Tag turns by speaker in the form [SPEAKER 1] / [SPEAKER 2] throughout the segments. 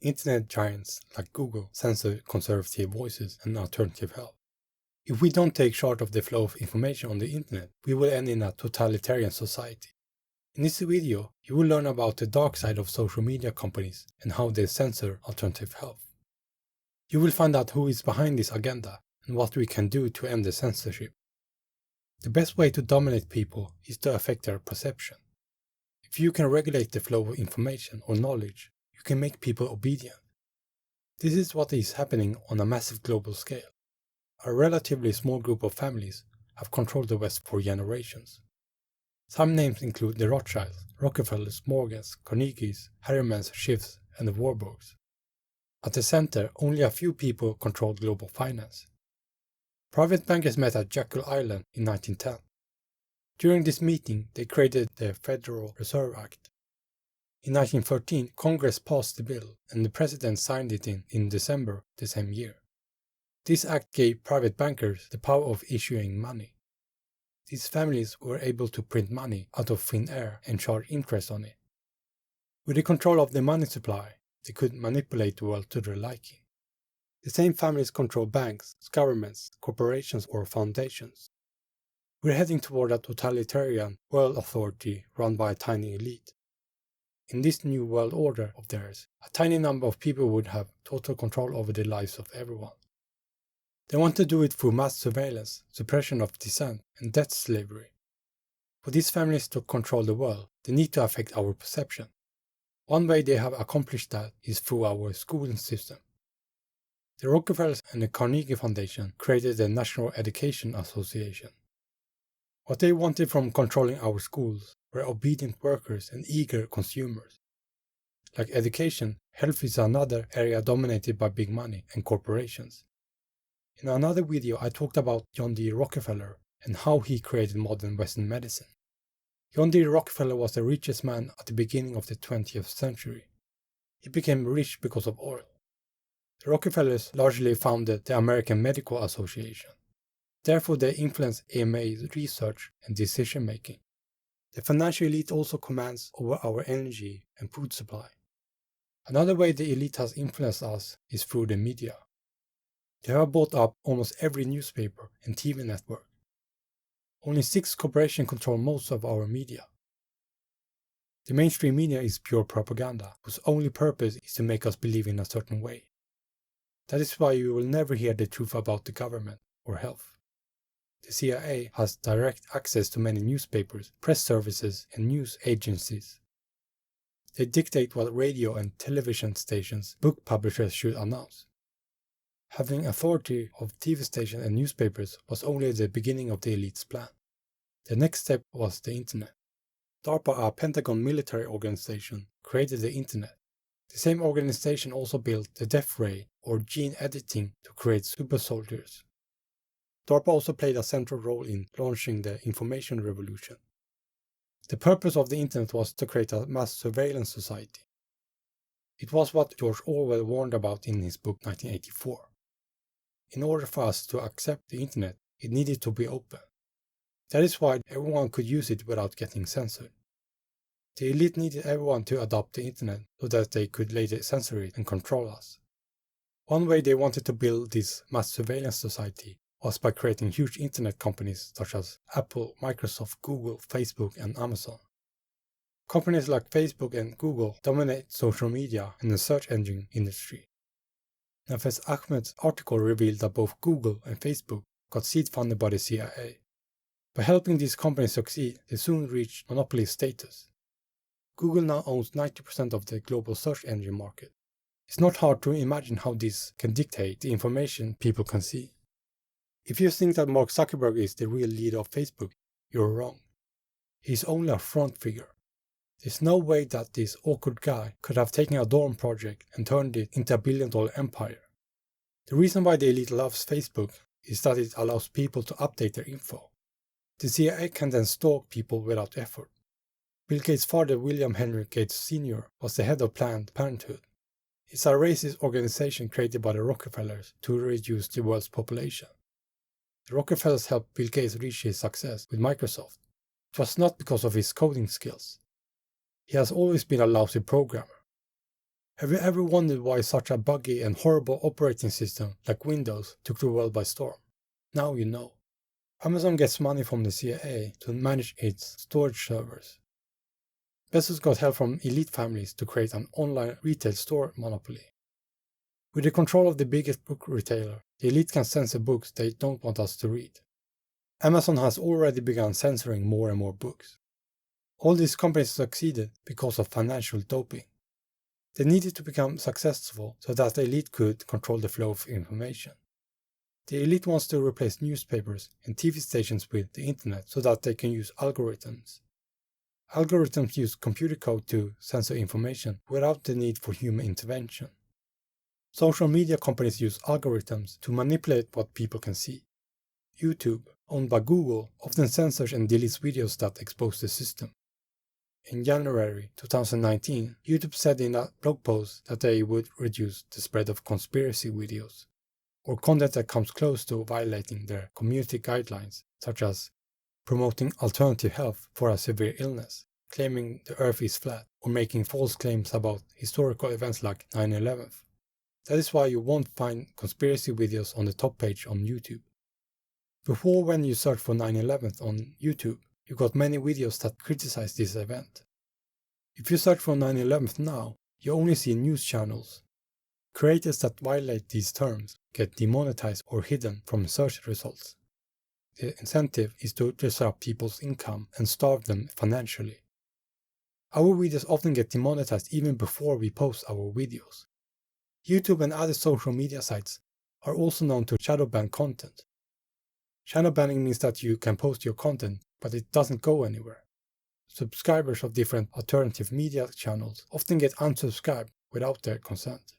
[SPEAKER 1] internet giants like Google censor conservative voices and alternative help. If we don't take charge of the flow of information on the internet, we will end in a totalitarian society. In this video, you will learn about the dark side of social media companies and how they censor alternative health. You will find out who is behind this agenda and what we can do to end the censorship. The best way to dominate people is to affect their perception. If you can regulate the flow of information or knowledge, you can make people obedient. This is what is happening on a massive global scale. A relatively small group of families have controlled the West for generations. Some names include the Rothschilds, Rockefellers, Morgans, Carnegies, Harrimans, Schiffs, and the Warburgs. At the center, only a few people controlled global finance. Private bankers met at Jekyll Island in 1910. During this meeting, they created the Federal Reserve Act. In 1913, Congress passed the bill, and the President signed it in December the same year. This act gave private bankers the power of issuing money. These families were able to print money out of thin air and charge interest on it. With the control of the money supply, they could manipulate the world to their liking. The same families control banks, governments, corporations, or foundations. We're heading toward a totalitarian world authority run by a tiny elite. In this new world order of theirs, a tiny number of people would have total control over the lives of everyone. They want to do it through mass surveillance, suppression of dissent, and debt slavery. For these families to control the world, they need to affect our perception. One way they have accomplished that is through our schooling system. The Rockefellers and the Carnegie Foundation created the National Education Association. What they wanted from controlling our schools were obedient workers and eager consumers. Like education, health is another area dominated by big money and corporations. In another video, I talked about John D. Rockefeller and how he created modern Western medicine. John D. Rockefeller was the richest man at the beginning of the 20th century. He became rich because of oil. The Rockefellers largely founded the American Medical Association. Therefore, they influenced AMA's research and decision making. The financial elite also commands over our energy and food supply. Another way the elite has influenced us is through the media. They have bought up almost every newspaper and TV network. Only 6 corporations control most of our media. The mainstream media is pure propaganda, whose only purpose is to make us believe in a certain way. That is why you will never hear the truth about the government or health. The CIA has direct access to many newspapers, press services, and news agencies. They dictate what radio and television stations book publishers should announce. Having authority of TV stations and newspapers was only the beginning of the elite's plan. The next step was the internet. DARPA, a Pentagon military organization, created the internet. The same organization also built the death ray or gene editing to create super soldiers. DARPA also played a central role in launching the information revolution. The purpose of the internet was to create a mass surveillance society. It was what George Orwell warned about in his book 1984. In order for us to accept the internet, it needed to be open. That is why everyone could use it without getting censored. The elite needed everyone to adopt the internet so that they could later censor it and control us. One way they wanted to build this mass surveillance society was by creating huge internet companies such as Apple, Microsoft, Google, Facebook, and Amazon. Companies like Facebook and Google dominate social media and the search engine industry. Nafez Ahmed's article revealed that both Google and Facebook got seed funded by the CIA. By helping these companies succeed, they soon reached monopoly status. Google now owns 90% of the global search engine market. It's not hard to imagine how this can dictate the information people can see. If you think that Mark Zuckerberg is the real leader of Facebook, you're wrong. He's only a front figure. There's no way that this awkward guy could have taken a dorm project and turned it into a billion-dollar empire. The reason why the elite loves Facebook is that it allows people to update their info. The CIA can then stalk people without effort. Bill Gates' father, William Henry Gates Sr., was the head of Planned Parenthood. It's a racist organization created by the Rockefellers to reduce the world's population. The Rockefellers helped Bill Gates reach his success with Microsoft. It was not because of his coding skills. He has always been a lousy programmer. Have you ever wondered why such a buggy and horrible operating system like Windows took the world by storm? Now you know. Amazon gets money from the CIA to manage its storage servers. Bezos got help from elite families to create an online retail store monopoly. With the control of the biggest book retailer, the elite can censor books they don't want us to read. Amazon has already begun censoring more and more books. All these companies succeeded because of financial doping. They needed to become successful so that the elite could control the flow of information. The elite wants to replace newspapers and TV stations with the internet so that they can use algorithms. Algorithms use computer code to censor information without the need for human intervention. Social media companies use algorithms to manipulate what people can see. YouTube, owned by Google, often censors and deletes videos that expose the system. In January 2019, YouTube said in a blog post that they would reduce the spread of conspiracy videos, or content that comes close to violating their community guidelines, such as promoting alternative health for a severe illness, claiming the earth is flat, or making false claims about historical events like 9/11. That is why you won't find conspiracy videos on the top page on YouTube. Before, when you search for 9/11 on YouTube, you got many videos that criticize this event. If you search for 9/11 now, you only see news channels. Creators that violate these terms get demonetized or hidden from search results. The incentive is to disrupt people's income and starve them financially. Our videos often get demonetized even before we post our videos. YouTube and other social media sites are also known to shadow ban content. Shadow banning means that you can post your content, but it doesn't go anywhere. Subscribers of different alternative media channels often get unsubscribed without their consent.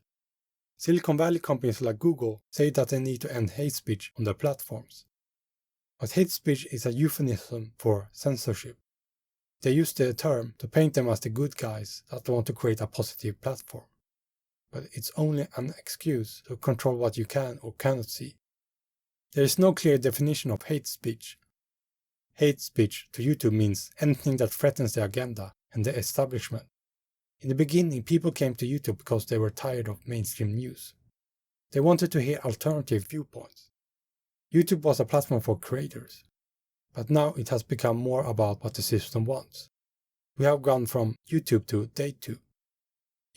[SPEAKER 1] Silicon Valley companies like Google say that they need to end hate speech on their platforms. But hate speech is a euphemism for censorship. They use the term to paint them as the good guys that want to create a positive platform. But it's only an excuse to control what you can or cannot see. There is no clear definition of hate speech. Hate speech to YouTube means anything that threatens the agenda and the establishment. In the beginning, people came to YouTube because they were tired of mainstream news. They wanted to hear alternative viewpoints. YouTube was a platform for creators, but now it has become more about what the system wants. We have gone from YouTube to DateTube.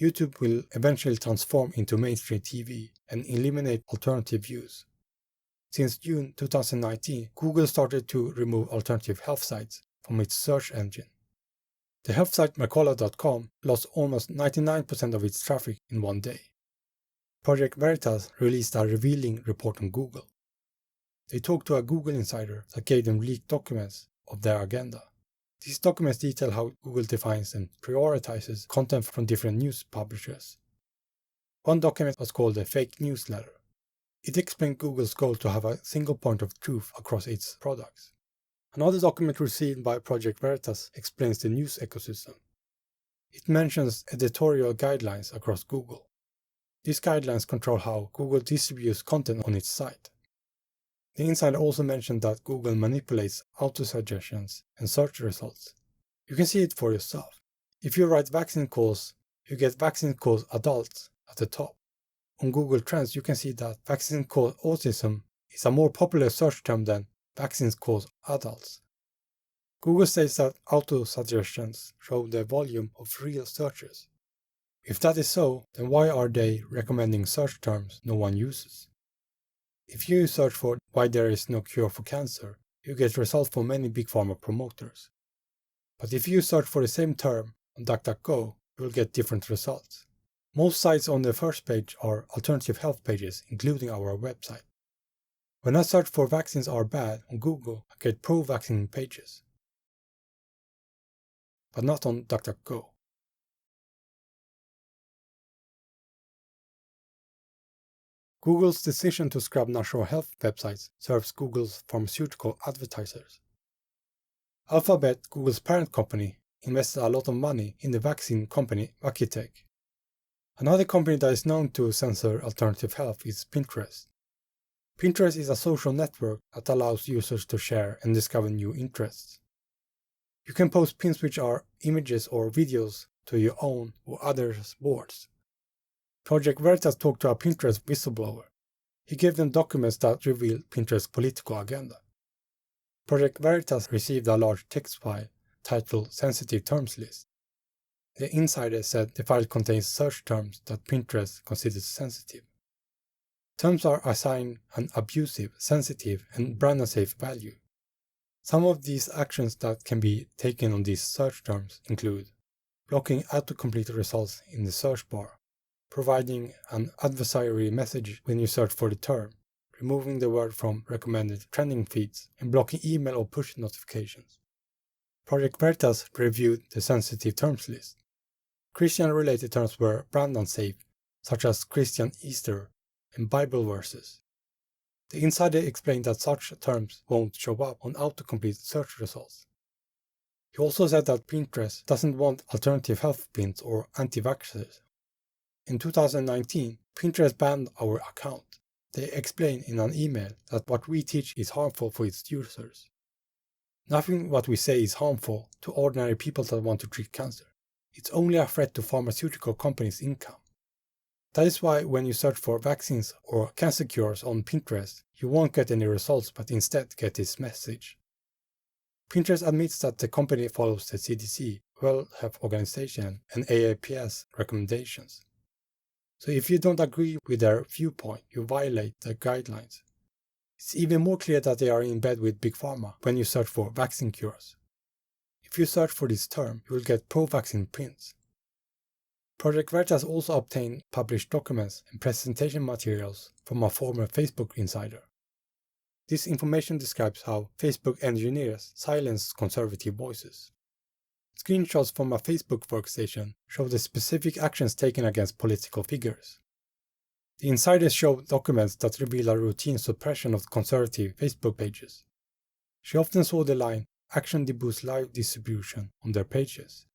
[SPEAKER 1] YouTube will eventually transform into mainstream TV and eliminate alternative views. Since June 2019, Google started to remove alternative health sites from its search engine. The health site Mercola.com lost almost 99% of its traffic in one day. Project Veritas released a revealing report on Google. They talked to a Google insider that gave them leaked documents of their agenda. These documents detail how Google defines and prioritizes content from different news publishers. One document was called the Fake Newsletter. It explained Google's goal to have a single point of truth across its products. Another document received by Project Veritas explains the news ecosystem. It mentions editorial guidelines across Google. These guidelines control how Google distributes content on its site. The insider also mentioned that Google manipulates auto-suggestions and search results. You can see it for yourself. If you write vaccine cause, you get vaccine cause adults at the top. On Google Trends, you can see that vaccine cause autism is a more popular search term than vaccines cause adults. Google says that auto-suggestions show the volume of real searches. If that is so, then why are they recommending search terms no one uses? If you search for why there is no cure for cancer, you get results from many big pharma promoters. But if you search for the same term on DuckDuckGo, you will get different results. Most sites on the first page are alternative health pages, including our website. When I search for vaccines are bad on Google, I get pro-vaccine pages. But not on DuckDuckGo. Google's decision to scrub natural health websites serves Google's pharmaceutical advertisers. Alphabet, Google's parent company, invested a lot of money in the vaccine company Vakitech. Another company that is known to censor alternative health is Pinterest. Pinterest is a social network that allows users to share and discover new interests. You can post pins which are images or videos to your own or others' boards. Project Veritas talked to a Pinterest whistleblower. He gave them documents that revealed Pinterest's political agenda. Project Veritas received a large text file titled Sensitive Terms List. The insider said the file contains search terms that Pinterest considers sensitive. Terms are assigned an abusive, sensitive, and brand unsafe value. Some of these actions that can be taken on these search terms include blocking autocomplete results in the search bar, providing an adversary message when you search for the term, removing the word from recommended trending feeds, and blocking email or push notifications. Project Veritas reviewed the sensitive terms list. Christian-related terms were brand unsafe, such as Christian Easter and Bible verses. The insider explained that such terms won't show up on autocomplete search results. He also said that Pinterest doesn't want alternative health pins or anti-vaxxers. In 2019, Pinterest banned our account. They explained in an email that what we teach is harmful for its users. Nothing what we say is harmful to ordinary people that want to treat cancer. It's only a threat to pharmaceutical companies' income. That is why when you search for vaccines or cancer cures on Pinterest, you won't get any results but instead get this message. Pinterest admits that the company follows the CDC, World Health Organization, and AAPS recommendations. So if you don't agree with their viewpoint, you violate the guidelines. It's even more clear that they are in bed with Big Pharma when you search for vaccine cures. If you search for this term, you will get pro-vaccine prints. Project Veritas also obtained published documents and presentation materials from a former Facebook insider. This information describes how Facebook engineers silence conservative voices. Screenshots from a Facebook workstation show the specific actions taken against political figures. The insiders showed documents that reveal a routine suppression of conservative Facebook pages. She often saw the line, "Action deboosts live distribution" on their pages.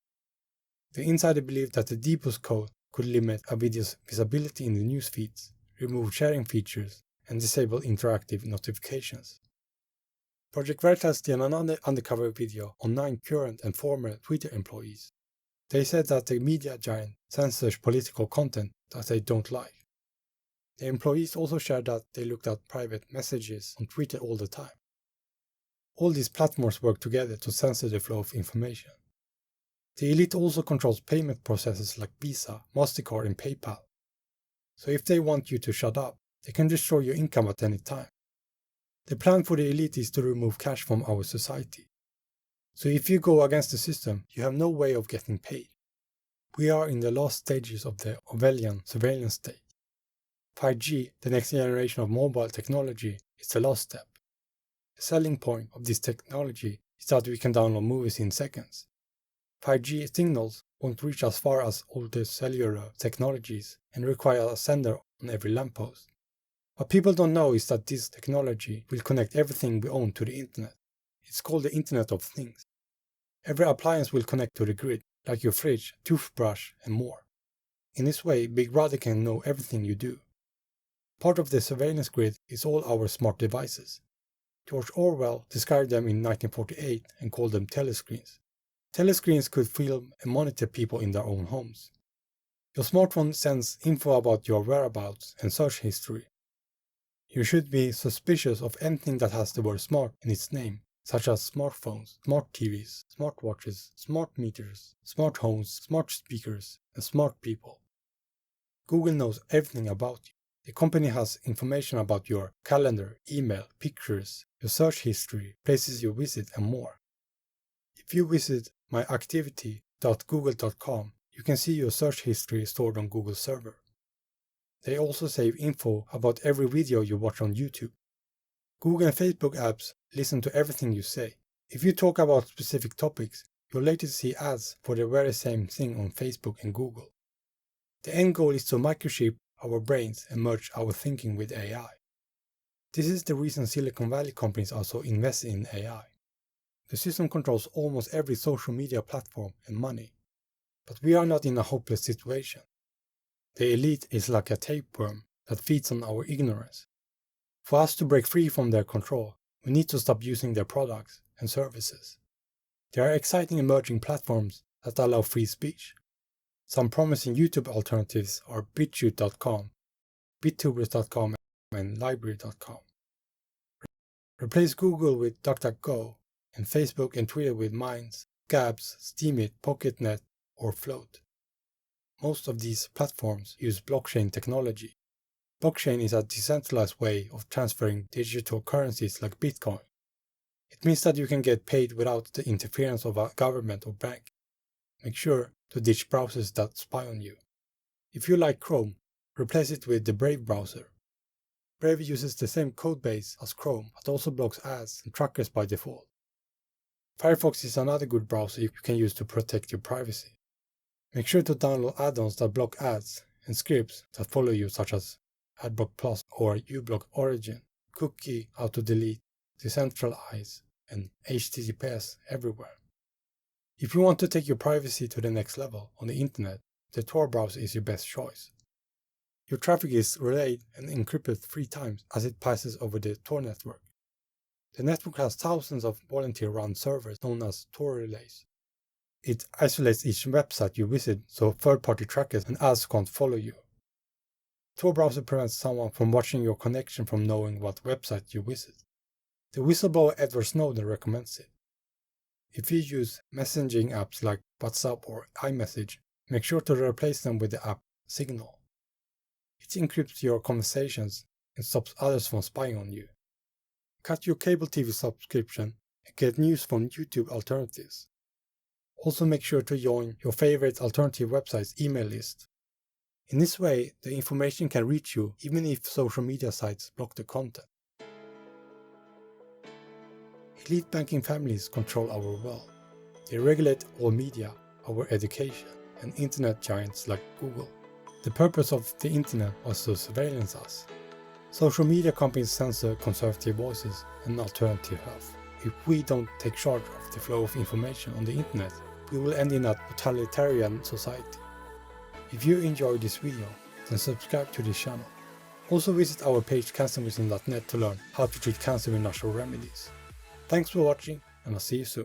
[SPEAKER 1] The insider believed that the deboost code could limit a video's visibility in the news feeds, remove sharing features, and disable interactive notifications. Project Veritas did another undercover video on 9 current and former Twitter employees. They said that the media giant censors political content that they don't like. The employees also shared that they looked at private messages on Twitter all the time. All these platforms work together to censor the flow of information. The elite also controls payment processes like Visa, MasterCard, and PayPal. So if they want you to shut up, they can destroy your income at any time. The plan for the elite is to remove cash from our society. So if you go against the system, you have no way of getting paid. We are in the last stages of the Orwellian surveillance state. 5G, the next generation of mobile technology, is the last step. The selling point of this technology is that we can download movies in seconds. 5G signals won't reach as far as older cellular technologies and require a sender on every lamppost. What people don't know is that this technology will connect everything we own to the internet. It's called the Internet of Things. Every appliance will connect to the grid, like your fridge, toothbrush, and more. In this way, Big Brother can know everything you do. Part of the surveillance grid is all our smart devices. George Orwell described them in 1948 and called them telescreens. Telescreens could film and monitor people in their own homes. Your smartphone sends info about your whereabouts and search history. You should be suspicious of anything that has the word smart in its name, such as smartphones, smart TVs, smartwatches, smart meters, smart homes, smart speakers, and smart people. Google knows everything about you. The company has information about your calendar, email, pictures, your search history, places you visit, and more. If you visit myactivity.google.com, you can see your search history stored on Google's server. They also save info about every video you watch on YouTube. Google and Facebook apps listen to everything you say. If you talk about specific topics, you'll later see ads for the very same thing on Facebook and Google. The end goal is to microchip our brains and merge our thinking with AI. This is the reason Silicon Valley companies are so invested in AI. The system controls almost every social media platform and money. But we are not in a hopeless situation. The elite is like a tapeworm that feeds on our ignorance. For us to break free from their control, we need to stop using their products and services. There are exciting emerging platforms that allow free speech. Some promising YouTube alternatives are BitChute.com, BitTubers.com, and Library.com. Replace Google with DuckDuckGo, and Facebook and Twitter with Minds, Gabs, Steemit, PocketNet, or Float. Most of these platforms use blockchain technology. Blockchain is a decentralized way of transferring digital currencies like Bitcoin. It means that you can get paid without the interference of a government or bank. Make sure to ditch browsers that spy on you. If you like Chrome, replace it with the Brave browser. Brave uses the same codebase as Chrome, but also blocks ads and trackers by default. Firefox is another good browser you can use to protect your privacy. Make sure to download add-ons that block ads and scripts that follow you, such as AdBlock Plus or uBlock Origin, Cookie Auto-Delete, Decentralize, and HTTPS everywhere. If you want to take your privacy to the next level on the internet, the Tor browser is your best choice. Your traffic is relayed and encrypted 3 times as it passes over the Tor network. The network has thousands of volunteer-run servers known as Tor relays. It isolates each website you visit so third-party trackers and ads can't follow you. Tor browser prevents someone from watching your connection from knowing what website you visit. The whistleblower Edward Snowden recommends it. If you use messaging apps like WhatsApp or iMessage, make sure to replace them with the app Signal. It encrypts your conversations and stops others from spying on you. Cut your cable TV subscription and get news from YouTube alternatives. Also make sure to join your favorite alternative website's email list. In this way, the information can reach you even if social media sites block the content. Elite banking families control our world. They regulate all media, our education, and internet giants like Google. The purpose of the internet was to surveillance us. Social media companies censor conservative voices and alternative health. If we don't take charge of the flow of information on the internet, we will end in a totalitarian society. If you enjoyed this video, then subscribe to this channel. Also visit our page cancermedicine.net to learn how to treat cancer with natural remedies. Thanks for watching, and I'll see you soon.